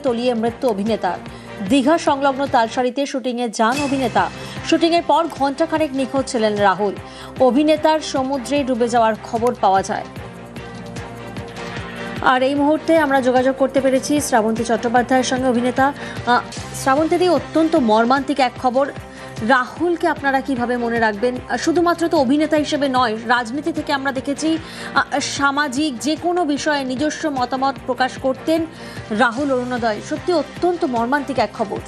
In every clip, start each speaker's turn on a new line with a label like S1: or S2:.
S1: তলিয়ে মৃত্যু অভিনেতার। দীঘা সংলগ্ন তালসারিতে শুটিংয়ে যান অভিনেতা। শুটিংয়ের পর ঘণ্টাখানেক নিখোঁজ ছিলেন রাহুল। অভিনেতার সমুদ্রে ডুবে যাওয়ার খবর পাওয়া যায়। আর এই মুহূর্তে আমরা যোগাযোগ করতে পেরেছি শ্রাবন্তী চট্টোপাধ্যায়ের সঙ্গে। অভিনেতা শ্রাবন্তী, অত্যন্ত মর্মান্তিক এক খবর। রাহুলকে আপনারা কিভাবে মনে রাখবেন? শুধুমাত্র তো অভিনেতা হিসেবে নয়, রাজনীতি থেকে আমরা দেখেছি সামাজিক যে কোনো বিষয়ে নিজস্ব মতামত প্রকাশ করতেন রাহুল অরুণোদয়। সত্যি অত্যন্ত মর্মান্তিক এক খবর।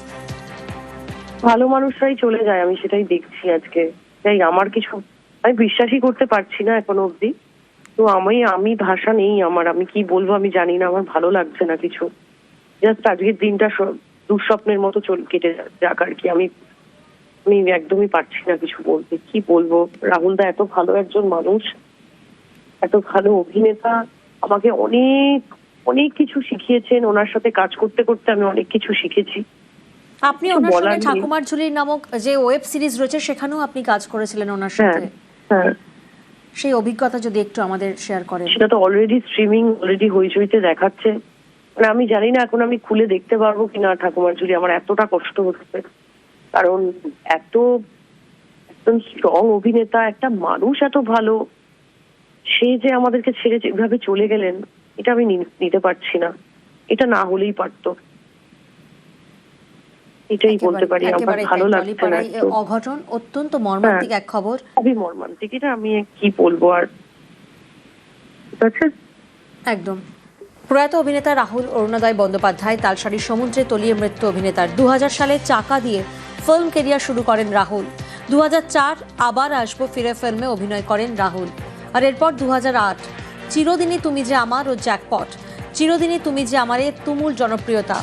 S2: ভালো মানুষরাই চলে যায়, আমি সেটাই দেখছি আজকে। তাই আমার কিছু আমি বিশ্বাসই করতে পারছি না এখনো অব্দি। তো আমি ভাষা নেই আমার, আমি কি বলবো আমি জানি না। আমার ভালো লাগছে না কিছু। জাস্ট আজকের দিনটা দুঃস্বপ্নের মতো কেটে যাক আর কি। আমি একদমই পারছি না কিছু বলতে। কি বলবো, রাহুল দা এত ভালো একজন মানুষ, এত ভালো অভিনেতা, আমাকে অনেক অনেক কিছু শিখিয়েছেন। ওনার সাথে কাজ করতে করতে আমি অনেক কিছু শিখেছি।
S1: আপনি ওনার সঙ্গে ঠাকুমার ঝুলি নামক যে ওয়েব সিরিজ রয়েছে সেখানেও আপনি কাজ করেছিলেন ওনার সাথে।
S2: হ্যাঁ,
S1: সেই অভিজ্ঞতা যদি একটু আমাদের শেয়ার করেন।
S2: সেটা তো অলরেডি স্ট্রিমিং, অলরেডি হইচইতে দেখাচ্ছে। মানে আমি জানি না এখন আমি খুলে দেখতে পারবো কিনা ঠাকুমার ঝুলি। আমার এতটা কষ্ট হচ্ছে, কারণ একদম স্ট্রং অভিনেতা, একটা মানুষ এত ভালো, সে যে আমাদেরকে ছেড়ে যেভাবে চলে গেলেন, এটা আমি নিতে পারছি না। এটা না হলেই পারতো, এটাই বলতে পারি। আমার ভালো লাগছে না।
S1: অঘটন, অত্যন্ত মর্মান্তিক এক খবর।
S2: খুবই মর্মান্তিক, এটা আমি কি বলবো আর।
S1: একদম। প্রয়াত অভিনেতা রাহুল অরুণোদয় বন্দ্যোপাধ্যায় তালসারি সমুদ্রে তলিয়ে মৃত্যু অভিনেতার। 2000 সালে চাকা দিয়ে ফিল্ম কেরিয়ার শুরু করেন রাহুল। 2004 আবার আসবো ফিরে ফিল্মে অভিনয় করেন রাহুল। আর এরপর 2008 চিরদিনই তুমি যে আমার ও জ্যাকপট। চিরদিনই তুমি যে আমারে তুমুল জনপ্রিয়তা।